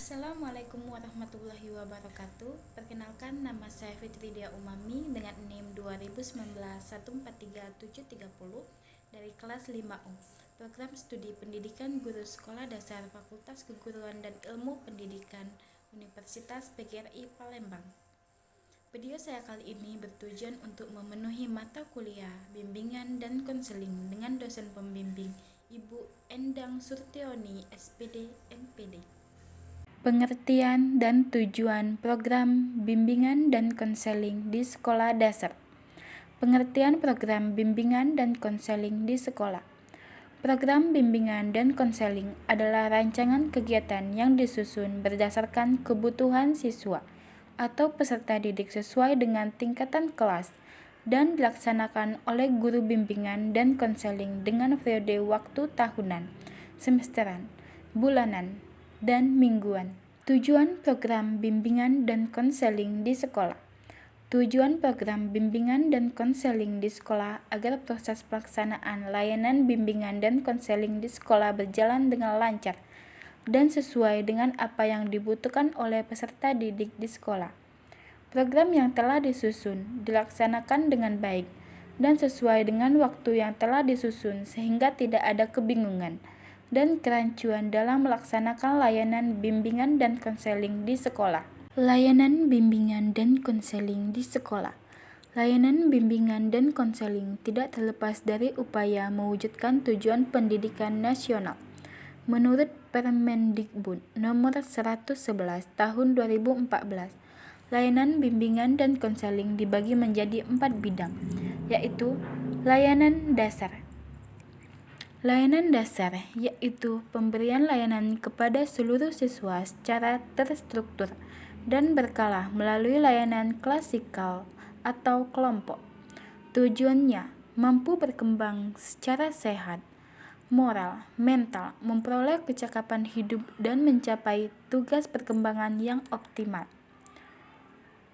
Assalamualaikum warahmatullahi wabarakatuh. Perkenalkan, nama saya Fitridia Umami dengan NIM 2019143730 dari kelas 5U, Program Studi Pendidikan Guru Sekolah Dasar Fakultas Keguruan dan Ilmu Pendidikan Universitas PGRI Palembang. Video saya kali ini bertujuan untuk memenuhi mata kuliah bimbingan dan konseling dengan dosen pembimbing Ibu Endang Surtioni, SPD, MPD. Pengertian dan tujuan program bimbingan dan konseling di sekolah dasar. Pengertian program bimbingan dan konseling di sekolah. Program bimbingan dan konseling adalah rancangan kegiatan yang disusun berdasarkan kebutuhan siswa atau peserta didik sesuai dengan tingkatan kelas dan dilaksanakan oleh guru bimbingan dan konseling dengan periode waktu tahunan, semesteran, bulanan, dan mingguan. Tujuan program bimbingan dan konseling di sekolah. Tujuan program bimbingan dan konseling di sekolah agar proses pelaksanaan layanan bimbingan dan konseling di sekolah berjalan dengan lancar dan sesuai dengan apa yang dibutuhkan oleh peserta didik di sekolah. Program yang telah disusun dilaksanakan dengan baik dan sesuai dengan waktu yang telah disusun sehingga tidak ada kebingungan dan kerancuan dalam melaksanakan layanan bimbingan dan konseling di sekolah. Layanan bimbingan dan konseling di sekolah. Layanan bimbingan dan konseling tidak terlepas dari upaya mewujudkan tujuan pendidikan nasional. Menurut Permendikbud Nomor 111 Tahun 2014, layanan bimbingan dan konseling dibagi menjadi 4 bidang, yaitu layanan dasar. Layanan dasar yaitu pemberian layanan kepada seluruh siswa secara terstruktur dan berkala melalui layanan klasikal atau kelompok. Tujuannya mampu berkembang secara sehat, moral, mental, memperoleh kecakapan hidup dan mencapai tugas perkembangan yang optimal.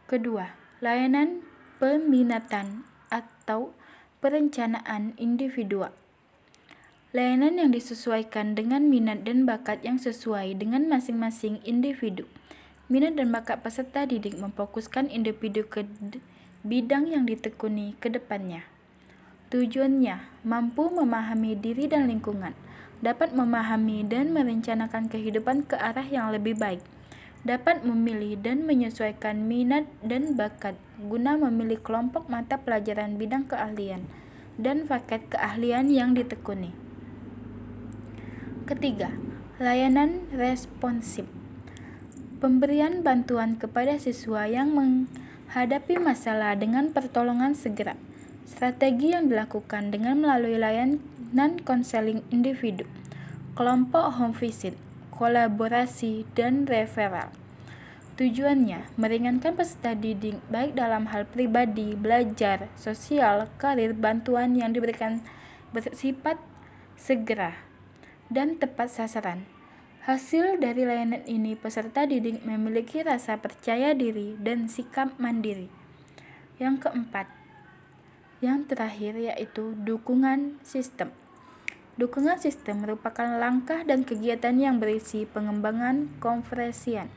Kedua, layanan peminatan atau perencanaan individual. Layanan yang disesuaikan dengan minat dan bakat yang sesuai dengan masing-masing individu. Minat dan bakat peserta didik memfokuskan individu ke bidang yang ditekuni ke depannya. Tujuannya mampu memahami diri dan lingkungan, dapat memahami dan merencanakan kehidupan ke arah yang lebih baik, dapat memilih dan menyesuaikan minat dan bakat guna memilih kelompok mata pelajaran bidang keahlian dan paket keahlian yang ditekuni. Ketiga, layanan responsif. Pemberian bantuan kepada siswa yang menghadapi masalah dengan pertolongan segera. Strategi yang dilakukan dengan melalui layanan konseling individu, kelompok home visit, kolaborasi, dan referral. Tujuannya meringankan peserta didik baik dalam hal pribadi, belajar, sosial, karir, bantuan yang diberikan bersifat segera dan tepat sasaran. Hasil dari layanan ini peserta didik memiliki rasa percaya diri dan sikap mandiri. Yang keempat, yang terakhir yaitu dukungan sistem. Dukungan sistem merupakan langkah dan kegiatan yang berisi pengembangan konferensian,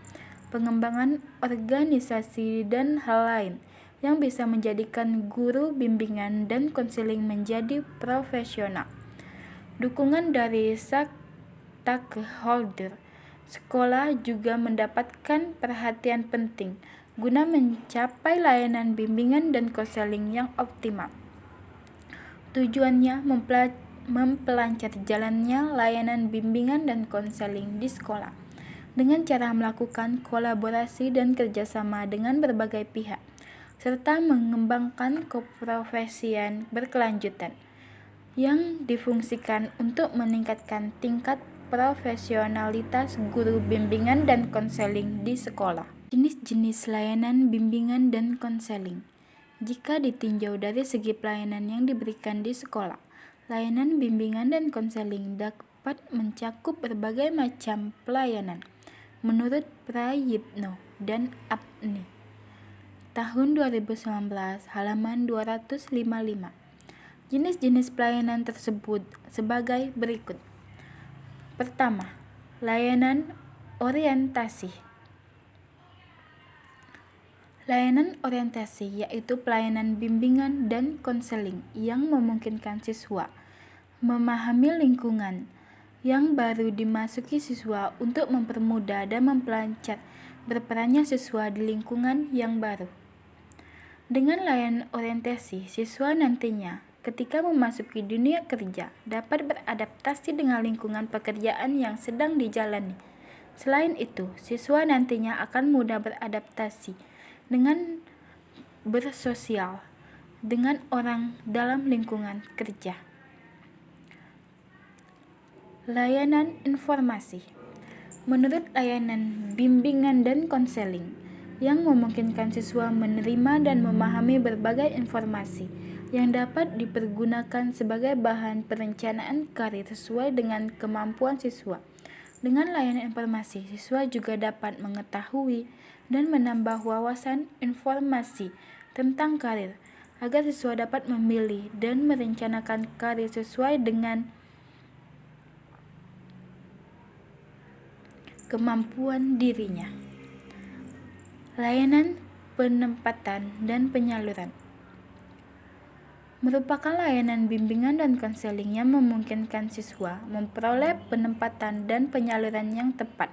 pengembangan organisasi, dan hal lain yang bisa menjadikan guru bimbingan dan konseling menjadi profesional. Dukungan dari stakeholder sekolah juga mendapatkan perhatian penting guna mencapai layanan bimbingan dan konseling yang optimal. Tujuannya mempelancar jalannya layanan bimbingan dan konseling di sekolah dengan cara melakukan kolaborasi dan kerjasama dengan berbagai pihak, serta mengembangkan keprofesian berkelanjutan yang difungsikan untuk meningkatkan tingkat profesionalitas guru bimbingan dan konseling di sekolah. Jenis-jenis layanan bimbingan dan konseling. Jika ditinjau dari segi pelayanan yang diberikan di sekolah, layanan bimbingan dan konseling dapat mencakup berbagai macam pelayanan. Menurut Prayitno dan Apni, tahun 2019, halaman 255. Jenis-jenis pelayanan tersebut sebagai berikut. Pertama, layanan orientasi. Layanan orientasi yaitu pelayanan bimbingan dan konseling yang memungkinkan siswa memahami lingkungan yang baru dimasuki siswa untuk mempermudah dan memperlancar berperannya siswa di lingkungan yang baru. Dengan layanan orientasi, siswa nantinya ketika memasuki dunia kerja dapat beradaptasi dengan lingkungan pekerjaan yang sedang dijalani. Selain itu, siswa nantinya akan mudah beradaptasi dengan bersosial dengan orang dalam lingkungan kerja. Layanan informasi. Menurut layanan bimbingan dan konseling yang memungkinkan siswa menerima dan memahami berbagai informasi yang dapat dipergunakan sebagai bahan perencanaan karir sesuai dengan kemampuan siswa. Dengan layanan informasi, siswa juga dapat mengetahui dan menambah wawasan informasi tentang karir agar siswa dapat memilih dan merencanakan karir sesuai dengan kemampuan dirinya. Layanan penempatan dan penyaluran merupakan layanan bimbingan dan konseling yang memungkinkan siswa memperoleh penempatan dan penyaluran yang tepat.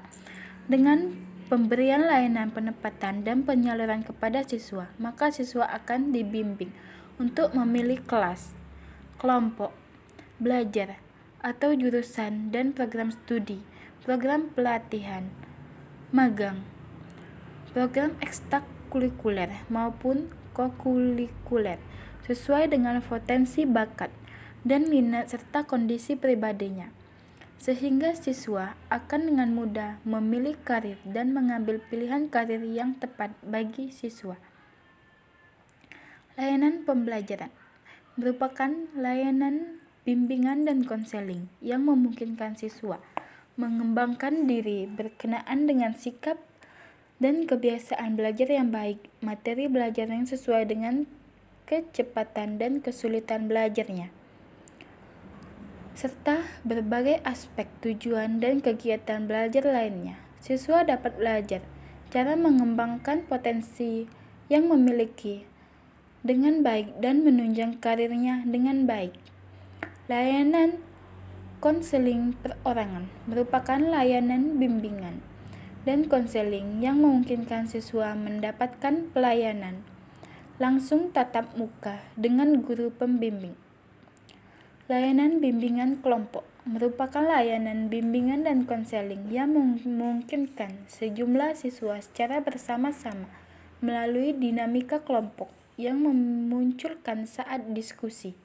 Dengan pemberian layanan penempatan dan penyaluran kepada siswa, maka siswa akan dibimbing untuk memilih kelas, kelompok, belajar, atau jurusan dan program studi, program pelatihan, magang, program ekstrakurikuler maupun kokurikuler sesuai dengan potensi bakat dan minat serta kondisi pribadinya, sehingga siswa akan dengan mudah memilih karir dan mengambil pilihan karir yang tepat bagi siswa. Layanan pembelajaran merupakan layanan bimbingan dan konseling yang memungkinkan siswa mengembangkan diri berkenaan dengan sikap dan kebiasaan belajar yang baik, materi belajar yang sesuai dengan kecepatan dan kesulitan belajarnya, serta berbagai aspek tujuan dan kegiatan belajar lainnya. Siswa dapat belajar cara mengembangkan potensi yang memiliki dengan baik dan menunjang karirnya dengan baik. Layanan konseling perorangan merupakan layanan bimbingan dan konseling yang memungkinkan siswa mendapatkan pelayanan langsung tatap muka dengan guru pembimbing. Layanan bimbingan kelompok merupakan layanan bimbingan dan konseling yang memungkinkan sejumlah siswa secara bersama-sama melalui dinamika kelompok yang memunculkan saat diskusi,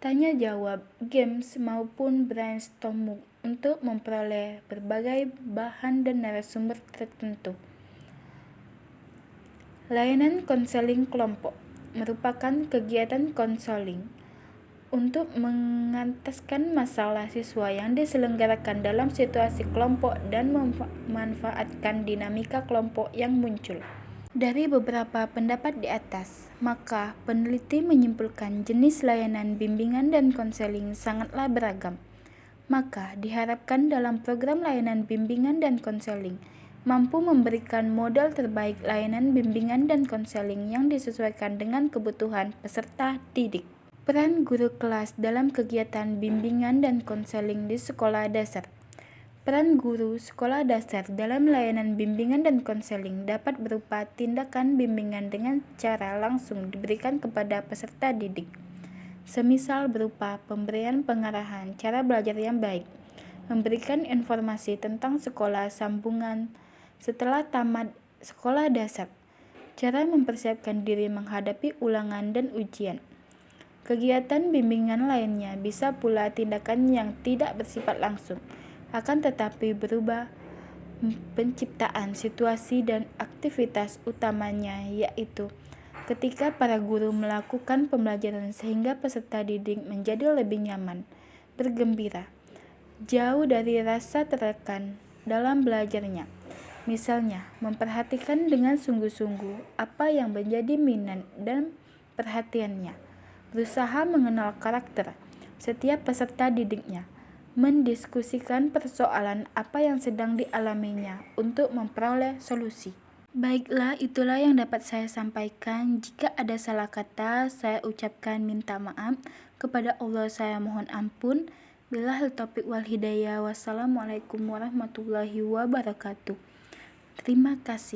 tanya jawab, games maupun brainstorming untuk memperoleh berbagai bahan dan narasumber tertentu. Layanan konseling kelompok merupakan kegiatan konseling untuk mengentaskan masalah siswa yang diselenggarakan dalam situasi kelompok dan memanfaatkan dinamika kelompok yang muncul. Dari beberapa pendapat di atas, maka peneliti menyimpulkan jenis layanan bimbingan dan konseling sangatlah beragam. Maka diharapkan dalam program layanan bimbingan dan konseling mampu memberikan modal terbaik layanan bimbingan dan konseling yang disesuaikan dengan kebutuhan peserta didik. Peran guru kelas dalam kegiatan bimbingan dan konseling di sekolah dasar. Peran guru sekolah dasar dalam layanan bimbingan dan konseling dapat berupa tindakan bimbingan dengan cara langsung diberikan kepada peserta didik, semisal berupa pemberian pengarahan cara belajar yang baik, memberikan informasi tentang sekolah sambungan setelah tamat sekolah dasar, cara mempersiapkan diri menghadapi ulangan dan ujian. Kegiatan bimbingan lainnya bisa pula tindakan yang tidak bersifat langsung, akan tetapi berubah penciptaan situasi dan aktivitas utamanya, yaitu ketika para guru melakukan pembelajaran sehingga peserta didik menjadi lebih nyaman, bergembira, jauh dari rasa tertekan dalam belajarnya. Misalnya, memperhatikan dengan sungguh-sungguh apa yang menjadi minat dan perhatiannya, berusaha mengenal karakter setiap peserta didiknya, mendiskusikan persoalan apa yang sedang dialaminya untuk memperoleh solusi. Baiklah, itulah yang dapat saya sampaikan. Jika ada salah kata, saya ucapkan minta maaf. Kepada Allah saya mohon ampun. Billahil taufiq wal hidayah. Wassalamualaikum warahmatullahi wabarakatuh. Terima kasih.